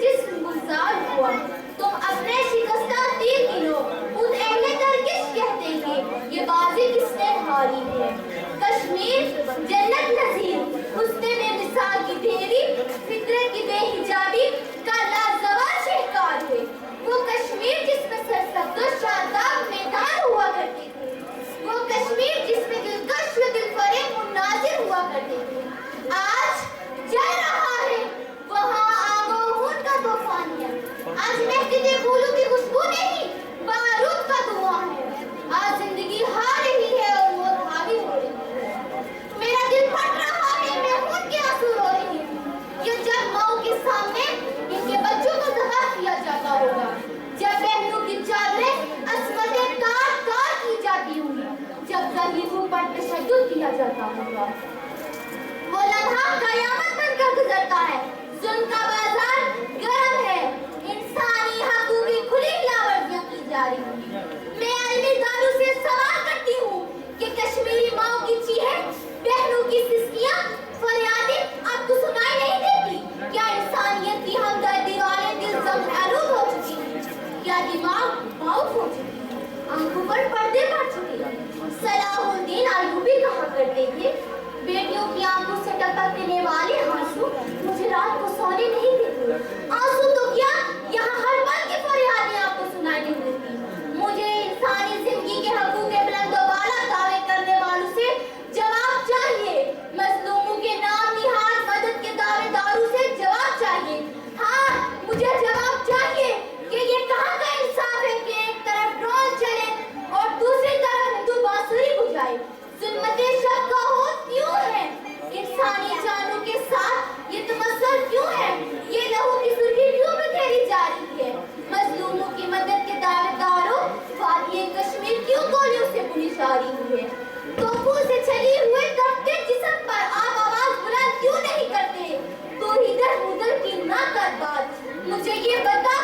जिस्म गुलजार हुआ। तुम अपने शिकस्ता तीर गिनो, खुद अहले तरकिश कहते हैं, ये बाजी किसने हारी है। कश्मीर जन्नत नज़ीर, हुस्न बेमिसाल की तेरी, फितरत की बेहिजाबी का लाजवाब शहकार है। वो कश्मीर जिसमें सरसब्ज़ और शादाब मैदान हुआ करते थे, वो कश्मीर जिसमें दिलकश व दिलफरेब मुनाजिर हुआ करते थे, आज जल रहा है वहाँ आगोहून का तूफानिया। आज महकते फूलों की खुशबू नहीं, बारूद का धुआं है। आज जिंदगी हार रही है और मौत हावी हो रही है। मेरा दिल फट रहा है, मैं खून के आंसू रो रही हूँ। ये जब माओ के सामने इनके बच्चों को दगा किया जाता होगा, जब बहनों की चादरें अस्मतें तार तार की जाती होंगी, जब गरीबों पर तशद्दुद किया जाता होगा, वो लम्हा कयामत बनकर गुजरता है। जुल्म का बाजार गर्म है, इंसानी हकूक़ की खुली लावर्जियां की जा रही हैं। मैं अलमी दारू से सवाल करती हूँ कि कश्मीरी माओ की चीखें, बहनों की सिसकियां, फरियादें आपको सुनाई नहीं देती? क्या इंसानियत की हमदर्दी वाले दिल जख्म आलूद हो चुकी हैं? क्या दिमाग भावुक हो चुके हैं? आंखों पर पर्दे पड़ चुके हैं? सलाहुद्दीन अय्यूबी कहा करते थे, बेटियों की आंखों से टपकने वाले आंसू मुझे रात को सोने नहीं देते। आंसू तो क्या, यहाँ हर पल की फरियादें आपको सुनाई नहीं देती। मुझे इंसानी जिंदगी के हकूक़ के बुलंदो बाला दावे करने वालों से जवाब चाहिए। मजलूमों के नाम निहाल मदद के दावेदारों से जवाब चाहिए। हाँ, मुझे जवाब चाहिए कि ये कहाँ का इंसाफ है कि एक तरफ ड्रोन चले और दूसरी तरफ हिंदू बांसुरी बुझाए। जुल्मते शब का हो क्यों है? इंसानी जानों के साथ ये तमस्सल क्यों है? ये लहू की सुर्खी क्यों बिखेरी जा रही है? मजलूमों की मदद के दावेदारों, वादी कश्मीर क्यों गोलियों से पुलिस जा रही है? तोपों से छली हुए दबते जिस्म पर आप आवाज बुलंद क्यों नहीं करते? तो इधर उधर की ना कर बात, मुझे ये बता